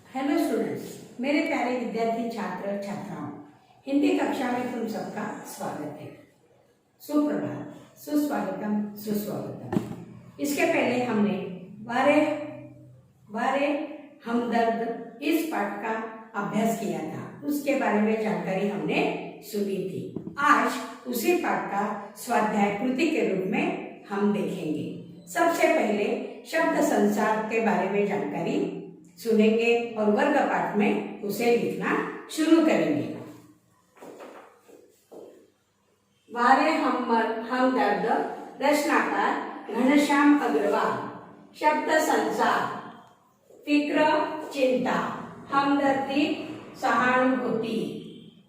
Hello students, मेरे प्यारे विद्यार्थी छात्र छात्राओं, हिंदी कक्षा में तुम सबका स्वागत है। सुप्रभात, सुस्वागतम, सुस्वागतम। इसके पहले हमने वारे हमदर्द इस पाठ का अभ्यास किया था, उसके बारे में जानकारी हमने सुनी थी। आज उसी पाठ का स्वाध्याय कृति के रूप में हम देखेंगे। सबसे पहले शब्द संसार के बारे में जानकारी सुनेंगे और वर्ग पाठ में उसे लिखना शुरू करेंगे। वारे हमदर्द, रचनाकार घनश्याम अग्रवाल। शब्द संसार, फिक्र चिंता, हमदर्दी सहानुभूति,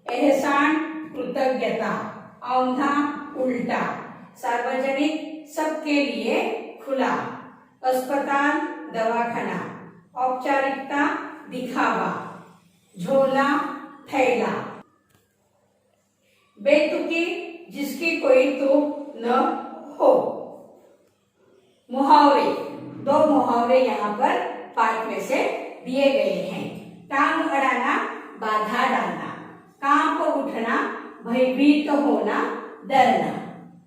एहसान कृतज्ञता, औंधा उल्टा, सार्वजनिक सबके लिए खुला, अस्पताल दवाखाना, औपचारिकता दिखावा, झोला थैला, बेतुकी जिसकी कोई तुक न हो। मुहावरे, दो मुहावरे यहाँ पर पाठ में से दिए गए हैं। टांग अड़ाना, बाधा डालना, कांप उठना, भयभीत होना, डरना।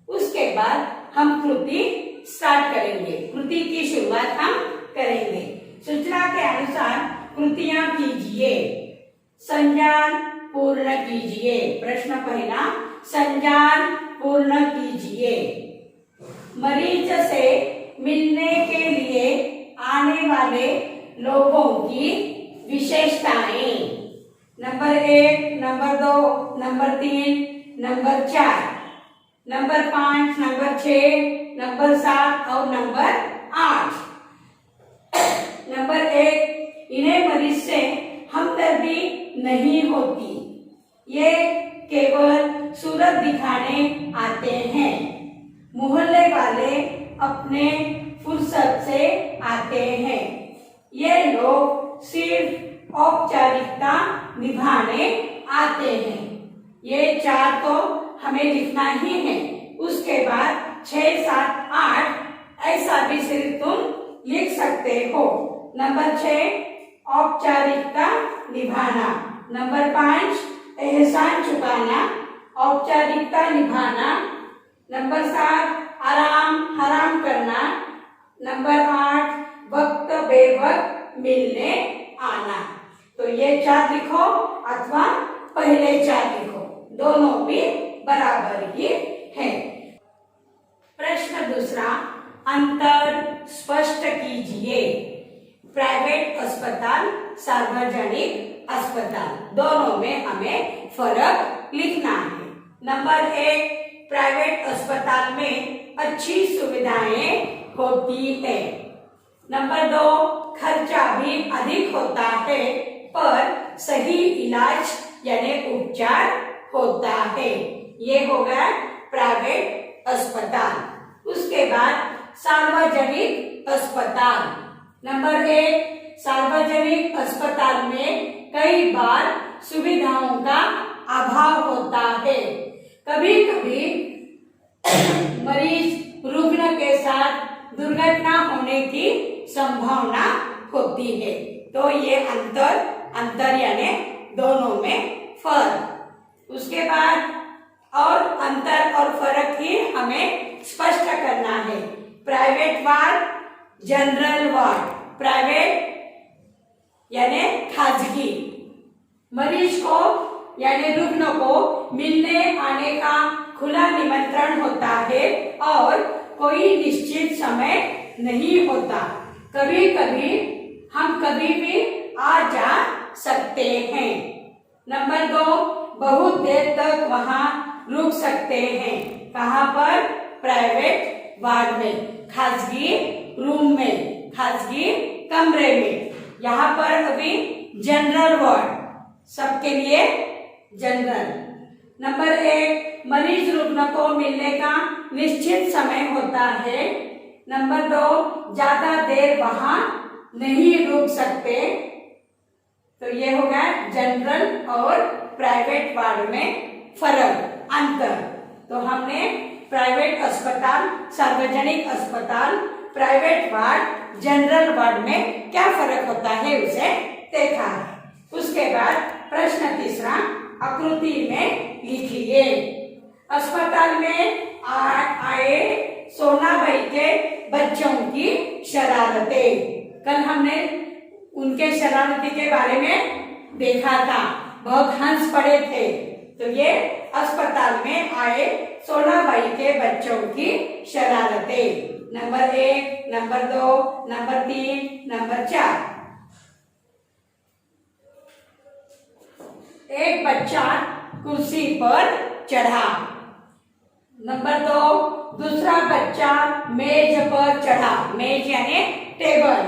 उसके बाद हम कृति स्टार्ट करेंगे। कृति की शुरुआत हम करेंगे। सूचना के अनुसार कृतियां कीजिए। संज्ञान पूर्ण कीजिए। प्रश्न पहला, संज्ञान पूर्ण कीजिए। मरीज से मिलने के लिए आने वाले लोगों की विशेषताएं। Number 1, number 2, number 3, number 4, number 5, number 6, number 7 और नंबर 8। नंबर 1, इन्हें मरीज से हमदर्दी नहीं होती, ये केवल सूरत दिखाने आते हैं। मोहल्ले वाले अपने फुर्सत से आते हैं, ये लोग सिर्फ औपचारिकता निभाने आते हैं। ये 4 तो हमें लिखना ही है। उसके बाद 6, 7, 8 ऐसा भी सिर्फ तुम लिख सकते हो। नंबर 6, औपचारिकता निभाना। नंबर 5, एहसान चुकाना, औपचारिकता निभाना। नंबर 7, आराम हराम करना। नंबर 8, वक्त बेवक्त मिलने आना। तो ये 4 लिखो अथवा पहले 4 लिखो, दोनों भी बराबर ही है। प्रश्न दूसरा, अंतर स्पष्ट कीजिए। प्राइवेट अस्पताल, सार्वजनिक अस्पताल, दोनों में हमें फर्क लिखना है। नंबर 1, प्राइवेट अस्पताल में अच्छी सुविधाएं होती है। नंबर 2, खर्चा भी अधिक होता है पर सही इलाज यानी उपचार होता है। ये हो गया प्राइवेट अस्पताल। उसके बाद सार्वजनिक अस्पताल। नंबर 1, सार्वजनिक अस्पताल में कई बार सुविधाओं का अभाव होता है। कभी कभी मरीज रुग्ण के साथ दुर्घटना होने की संभावना होती है। तो ये अंतर यानी दोनों में फर्क। उसके बाद और अंतर और फर्क ही हमें स्पष्ट करना है। Private ward, general ward. Private यानी खाजगी, मरीज को यानी रुग्ण को मिलने आने का खुला निमंत्रण होता है और कोई निश्चित समय नहीं होता। कभी कभी हम कभी भी आ जा सकते हैं। नंबर 2, बहुत देर तक वहां रुक सकते हैं। कहाँ पर? प्राइवेट वार्ड में, खासगी रूम में, खासगी कमरे में। यहाँ पर अभी जनरल वार्ड, सबके लिए जनरल। नंबर 1, मरीज रुग्ण को मिलने का निश्चित समय होता है। नंबर 2, ज्यादा देर वहां नहीं रुक सकते। तो ये हो गया जनरल और प्राइवेट वार्ड में फर्क, अंतर। तो हमने प्राइवेट अस्पताल, सार्वजनिक अस्पताल प्राइवेट वार्ड जनरल वार्ड में क्या फर्क होता है उसे देखा है। उसके बाद प्रश्न तीसरा आकृति में लिखिए। अस्पताल में आए सोनाबाई के बच्चों की शरारतें। कल हमने उनके शरारती के बारे में देखा था, बहुत हंस पड़े थे। तो ये अस्पताल में आए सोनाबाई के बच्चों की शरारतें। Number 1, number 2, number 3, number 4। एक बच्चा कुर्सी पर चढ़ा। नंबर 2, दूसरा बच्चा मेज पर चढ़ा, मेज यानी टेबल।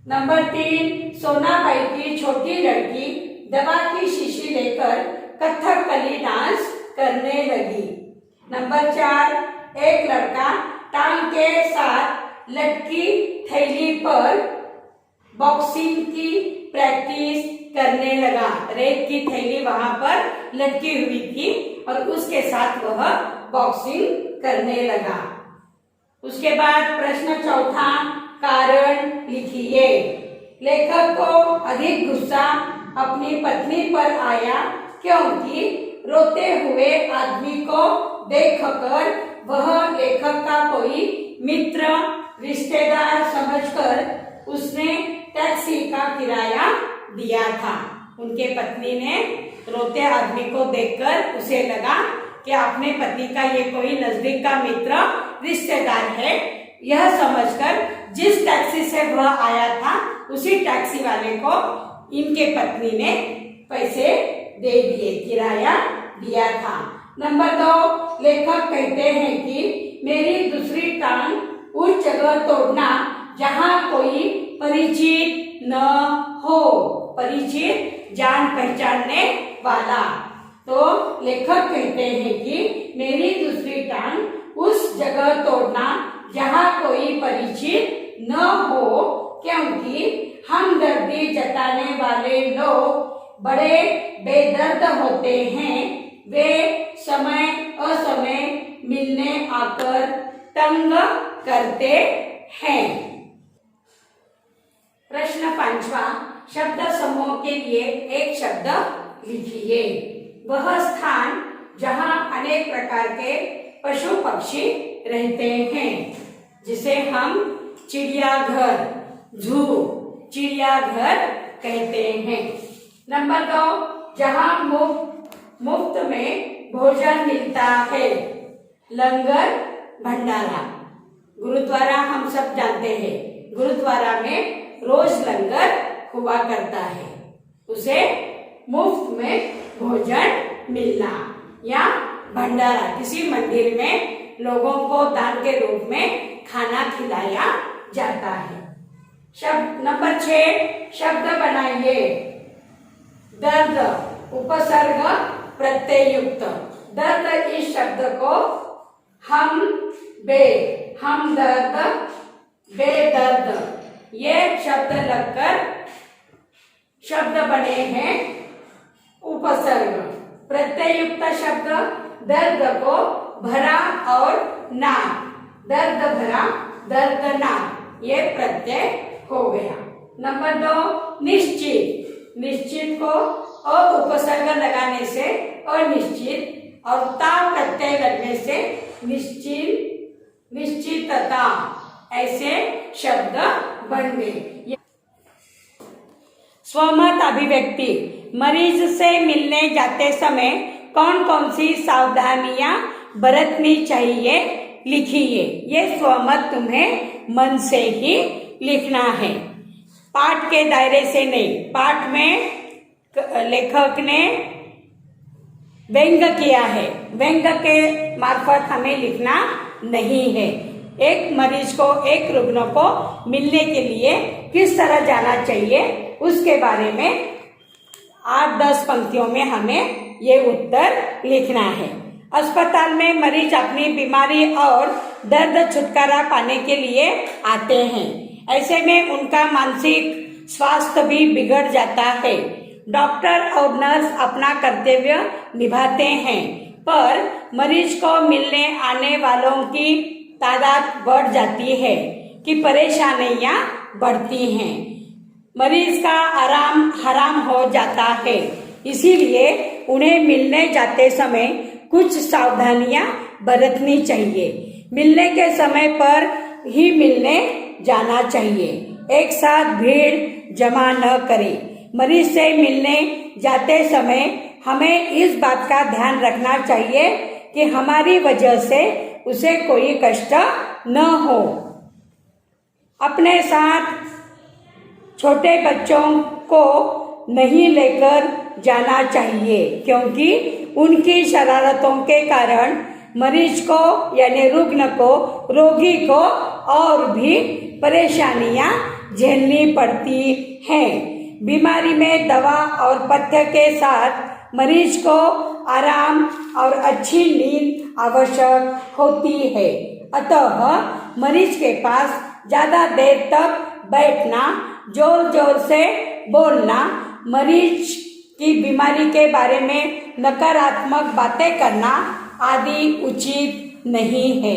नंबर 3, सोनाबाई की छोटी लड़की दवा की शीशी लेकर कथकली डांस करने लगी। नंबर 4, एक लड़का टांग के साथ लटकी थैली पर बॉक्सिंग की प्रैक्टिस करने लगा। रेत की थैली वहां पर लटकी हुई थी और उसके साथ वह बॉक्सिंग करने लगा। उसके बाद प्रश्न चौथा कारण लिखिए। लेखक को अधिक गुस्सा अपनी पत्नी पर आया क्योंकि रोते हुए आदमी को देखकर वह लेखक का कोई मित्र रिश्तेदार समझकर उसने टैक्सी का किराया दिया था। उनके पत्नी ने रोते आदमी को देखकर उसे लगा कि अपने पति का ये कोई नजदीक का मित्र रिश्तेदार है। यह समझकर जिस टैक्सी से वह आया था उसी टैक्सी वाले को इनके पत्नी ने पैसे दे दिए, किराया दिया था। नंबर 2, लेखक कहते हैं कि मेरी दूसरी टांग उस जगह तोड़ना जहां कोई परिचित न हो, परिचित जान पहचानने वाला। तो लेखक कहते हैं कि मेरी दूसरी टांग उस जगह तोड़ना जहां कोई परिचित न हो, क्योंकि हमदर्दी जताने वाले लोग बड़े बेदर्द होते हैं। वे समय असमय मिलने आकर तंग करते हैं। प्रश्न 5वां शब्द समूह के लिए एक शब्द लिखिए। वह स्थान जहां अनेक प्रकार के पशु पक्षी रहते हैं, जिसे हम चिड़ियाघर, जू, चिड़ियाघर कहते हैं। नंबर 2, जहां मुफ्त में भोजन मिलता है, लंगर भंडारा। गुरुद्वारा हम सब जानते हैं, गुरुद्वारा में रोज लंगर हुआ करता है, उसे मुफ्त में भोजन मिलना या भंडारा, किसी मंदिर में लोगों को दान के रूप में खाना खिलाया जाता है। शब्द नंबर 6 शब्द बनाइए। दर्द उपसर्ग प्रत्यय युक्त। दर्द इस शब्द को हमदर्द, बेदर्द ये शब्द लगकर शब्द बने हैं उपसर्ग। प्रत्यय युक्त शब्द दर्द को भरा और ना, दर्द भरा, दर्द ना, ये प्रत्यय हो गया। नंबर 2 निश्चित। निश्चित को अ उपसर्ग लगाने से अनिश्चित और ता प्रत्यय लगने से निश्चित, निश्चितता, ऐसे शब्द बन गए। स्वमत अभिव्यक्ति। मरीज से मिलने जाते समय कौन कौन सी सावधानियां बरतनी चाहिए लिखिए। ये स्वमत तुम्हें मन से ही लिखना है, पाठ के दायरे से नहीं। पाठ में लेखक ने व्यंग किया है, व्यंग के मार्फत हमें लिखना नहीं है। एक मरीज को, एक रुग्ण को मिलने के लिए किस तरह जाना चाहिए उसके बारे में 8-10 पंक्तियों में हमें ये उत्तर लिखना है। अस्पताल में मरीज अपनी बीमारी और दर्द छुटकारा पाने के लिए आते हैं। ऐसे में उनका मानसिक स्वास्थ्य भी बिगड़ जाता है। डॉक्टर और नर्स अपना कर्तव्य निभाते हैं, पर मरीज को मिलने आने वालों की तादाद बढ़ जाती है कि परेशानियां बढ़ती हैं, मरीज का आराम हराम हो जाता है। इसीलिए उन्हें मिलने जाते समय कुछ सावधानियां बरतनी चाहिए। मिलने के समय पर ही मिलने जाना चाहिए। एक साथ भीड़ जमा न करें। मरीज से मिलने जाते समय हमें इस बात का ध्यान रखना चाहिए कि हमारी वजह से उसे कोई कष्ट न हो। अपने साथ छोटे बच्चों को नहीं लेकर जाना चाहिए, क्योंकि उनकी शरारतों के कारण मरीज को यानी रुग्ण को, रोगी को और भी परेशानियां झेलनी पड़ती हैं। बीमारी में दवा और पथ्य के साथ मरीज को आराम और अच्छी नींद आवश्यक होती है। अतः मरीज के पास ज्यादा देर तक बैठना, जोर जोर से बोलना, मरीज की बीमारी के बारे में नकारात्मक बातें करना आदि उचित नहीं है।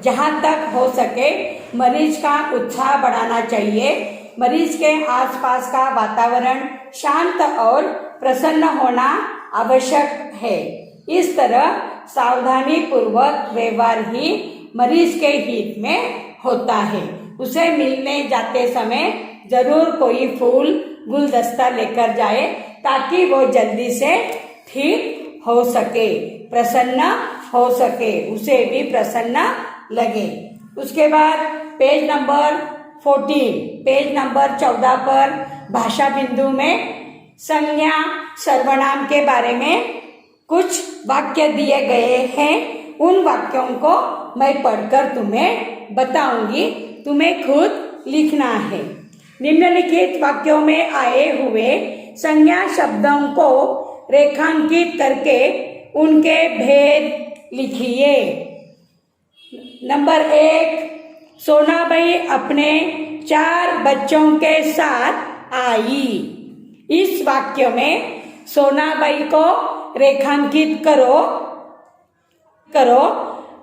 जहाँ तक हो सके मरीज का उत्साह बढ़ाना चाहिए। मरीज के आसपास का वातावरण शांत और प्रसन्न होना आवश्यक है। इस तरह सावधानी पूर्वक व्यवहार ही मरीज के हित में होता है। उसे मिलने जाते समय जरूर कोई फूल गुलदस्ता लेकर जाए ताकि वो जल्दी से ठीक हो सके, प्रसन्न हो सके, उसे भी प्रसन्न लगे। उसके बाद पेज नंबर 14 पर भाषा बिंदु में संज्ञा सर्वनाम के बारे में कुछ वाक्य दिए गए हैं। उन वाक्यों को मैं पढ़कर तुम्हें बताऊंगी, तुम्हें खुद लिखना है। निम्नलिखित वाक्यों में आए हुए संज्ञा शब्दों को रेखांकित करके उनके भेद लिखिए। नंबर 1, सोनाबाई अपने 4 बच्चों के साथ आई। इस वाक्य में सोनाबाई को रेखांकित करो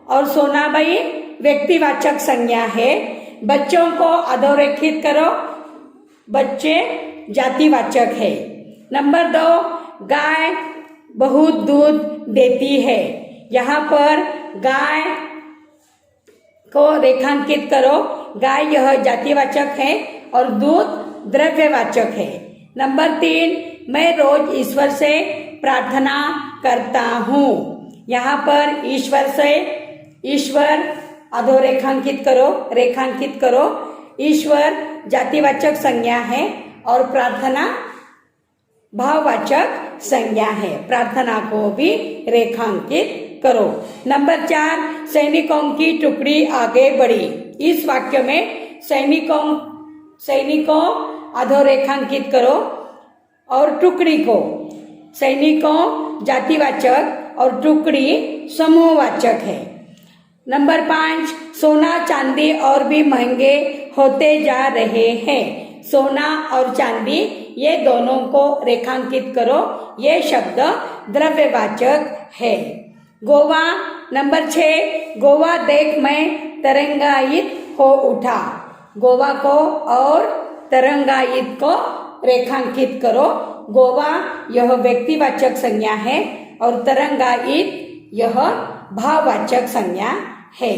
और सोनाबाई व्यक्तिवाचक संज्ञा है। बच्चों को अधोरेखित करो, बच्चे जातिवाचक है। नंबर 2, गाय बहुत दूध देती है। यहाँ पर गाय को रेखांकित करो। गाय यह जातिवाचक है और दूध द्रव्यवाचक है। नंबर 3, मैं रोज ईश्वर से प्रार्थना करता हूँ। यहाँ पर ईश्वर से, ईश्वर अधोरेखांकित करो। ईश्वर जातिवाचक संज्ञा है और प्रार्थना भाववाचक संज्ञा है। प्रार्थना को भी रेखांकित करो। नंबर 4, सैनिकों की टुकड़ी आगे बढ़ी। इस वाक्य में सैनिकों अधोरेखांकित करो और टुकड़ी को, सैनिकों जातिवाचक और टुकड़ी समूहवाचक है। नंबर 5, सोना चांदी और भी महंगे होते जा रहे हैं। सोना और चांदी ये दोनों को रेखांकित करो। ये शब्द द्रव्यवाचक है। गोवा, नंबर 6, गोवा देख मैं तरंगायित हो उठा। गोवा को और तरंगायित को रेखांकित करो। गोवा यह व्यक्तिवाचक संज्ञा है और तरंगायित यह भाववाचक संज्ञा है।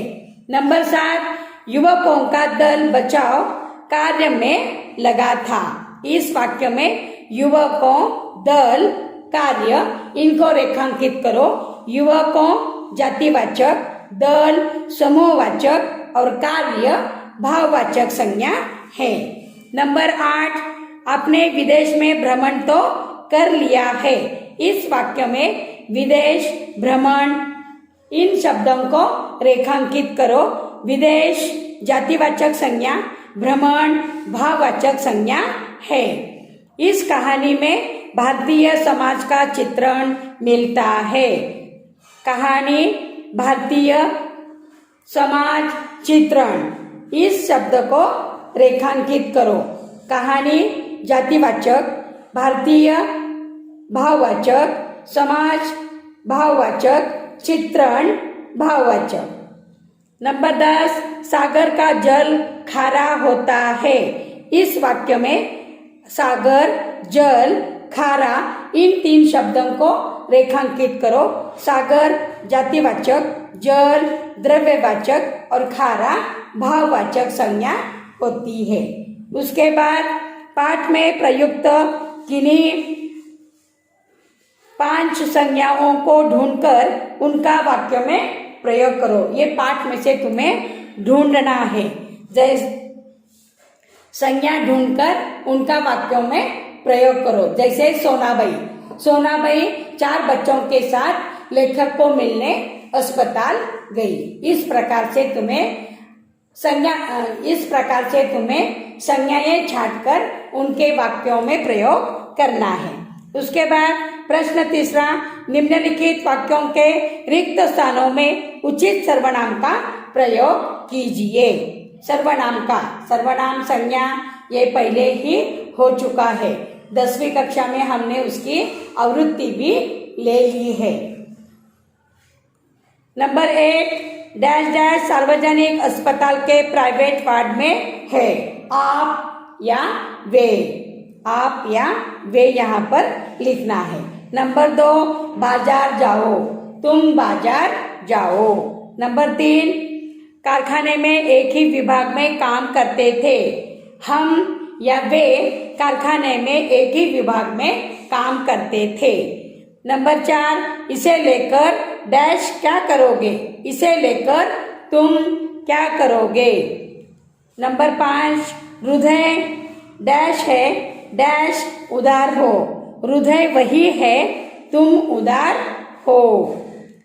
नंबर 7, युवकों का दल बचाव कार्य में लगा था। इस वाक्य में युवकों, दल, कार्य इनको रेखांकित करो। युवकों जातिवाचक, दल समूहवाचक और कार्य भाववाचक संज्ञा है। नंबर 8, आपने विदेश में भ्रमण तो कर लिया है। इस वाक्य में विदेश, भ्रमण इन शब्दों को रेखांकित करो। विदेश जातिवाचक संज्ञा, भ्रमण भाववाचक संज्ञा है। इस कहानी में भारतीय समाज का चित्रण मिलता है। कहानी भारतीय समाज चित्रण, इस शब्द को रेखांकित करो। कहानी जातिवाचक, भारतीय भाववाचक, समाज भाववाचक, चित्रण भाववाचक। नंबर 10, सागर का जल खारा होता है। इस वाक्य में सागर, जल, खारा इन 3 शब्दों को रेखांकित करो। सागर जातिवाचक, जल द्रव्यवाचक और खारा भाववाचक संज्ञा होती है। उसके बाद पाठ में प्रयुक्त किन्हीं 5 संज्ञाओं को ढूंढकर उनका वाक्य में प्रयोग करो। ये पाठ में से तुम्हें ढूंढना है। जैसे संज्ञा ढूंढकर उनका वाक्यों में प्रयोग करो। जैसे सोनाबाई, सोनाबाई 4 बच्चों के साथ लेखक को मिलने अस्पताल गई। इस प्रकार से तुम्हें संज्ञाएं छांटकर उनके वाक्यों में प्रयोग करना है। उसके बाद प्रश्न तीसरा, निम्नलिखित वाक्यों के रिक्त स्थानों में उचित सर्वनाम का प्रयोग कीजिए। सर्वनाम संज्ञा ये पहले ही हो चुका है। 10वीं कक्षा में हमने उसकी आवृत्ति भी ले ली है। नंबर 1, डैश डैश सार्वजनिक अस्पताल के प्राइवेट वार्ड में है। आप या वे यहाँ पर लिखना है। नंबर 2, बाजार जाओ, तुम बाजार जाओ। नंबर 3, कारखाने में एक ही विभाग में काम करते थे। हम या वे कारखाने में एक ही विभाग में काम करते थे। नंबर 4, इसे लेकर डैश क्या करोगे, इसे लेकर तुम क्या करोगे। नंबर 5, हृदय डैश है, डैश उदार हो, हृदय वही है, तुम उदार हो।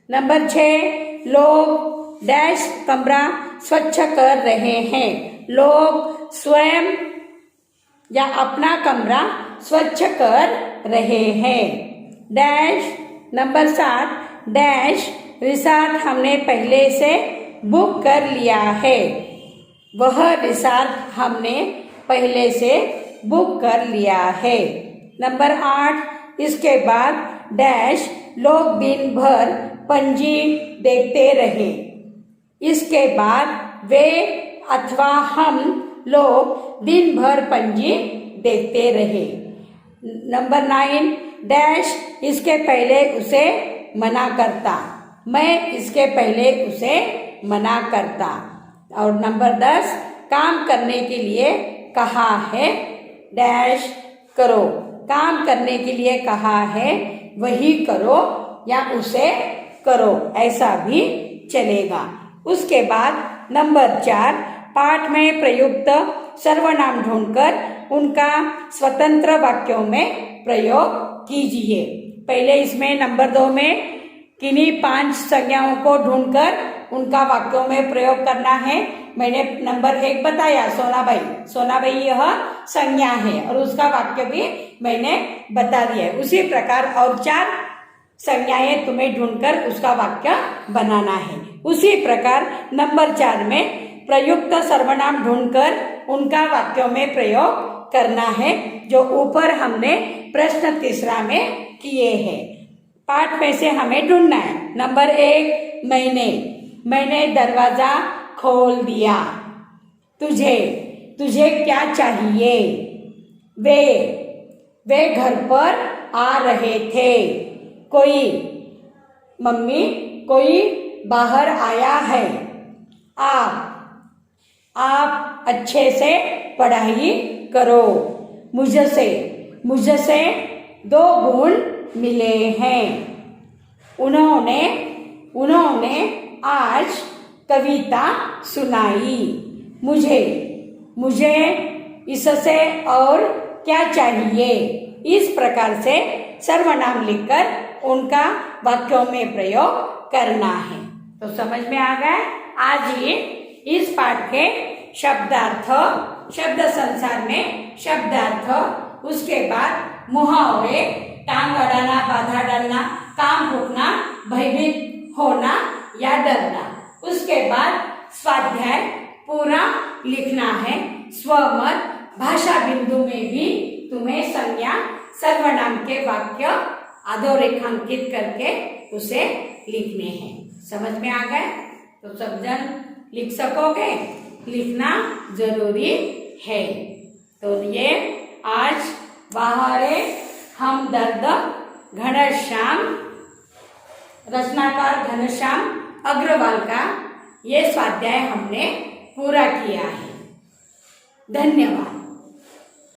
नंबर 6, लोग डैश कमरा स्वच्छ कर रहे हैं, लोग स्वयं या अपना कमरा स्वच्छ कर रहे हैं। डैश। नंबर 7, डैश रिसॉर्ट हमने पहले से बुक कर लिया है, वह रिसॉर्ट हमने पहले से बुक कर लिया है। नंबर 8, इसके बाद डैश लोग दिन भर पंजी देखते रहे, इसके बाद वे अथवा हम लोग दिन भर पंजी देखते रहे। नंबर 9, डैश इसके पहले उसे मना करता, मैं इसके पहले उसे मना करता। और नंबर 10, काम करने के लिए कहा है, डैश करो, काम करने के लिए कहा है वही करो या उसे करो, ऐसा भी चलेगा। उसके बाद नंबर 4, पाठ में प्रयुक्त सर्वनाम ढूंढकर उनका स्वतंत्र वाक्यों में प्रयोग कीजिए। पहले इसमें नंबर 2 में किन्हीं 5 संज्ञाओं को ढूंढकर उनका वाक्यों में प्रयोग करना है। मैंने नंबर 1 बताया, सोनाबाई यह संज्ञा है और उसका वाक्य भी मैंने बता दिया है। उसी प्रकार और 4 संज्ञाएं तुम्हें ढूंढकर उसका वाक्य बनाना है। उसी प्रकार नंबर 4 में प्रयुक्त सर्वनाम ढूंढकर उनका वाक्यों में प्रयोग करना है, जो ऊपर हमने प्रश्न तीसरा में किए हैं। पाठ में से हमें ढूंढना है। नंबर 1, मैंने दरवाजा खोल दिया। तुझे क्या चाहिए। वे घर पर आ रहे थे। मम्मी कोई बाहर आया है। आप अच्छे से पढ़ाई करो। मुझसे 2 गुण मिले हैं। उन्होंने आज कविता सुनाई। मुझे इससे और क्या चाहिए। इस प्रकार से सर्वनाम लिखकर उनका वाक्यों में प्रयोग करना है। तो समझ में आ गया। आज ही इस पाठ के शब्दार्थ, शब्द संसार में शब्दार्थ, उसके बाद मुहावरे, टांग अड़ाना, बाधा डालना, काम रुकना, भयभीत होना या डरना, उसके बाद स्वाध्याय पूरा लिखना है। स्वमत, भाषा बिंदु में भी तुम्हें संज्ञा सर्वनाम के वाक्य अधोरेखांकित करके उसे लिखने हैं। समझ में आ गए। तो सब जन लिख सकोगे? लिखना जरूरी है। तो ये आज बहारे हमदर्द घनश्याम, रचनाकार घनश्याम अग्रवाल का ये स्वाध्याय हमने पूरा किया है। धन्यवाद।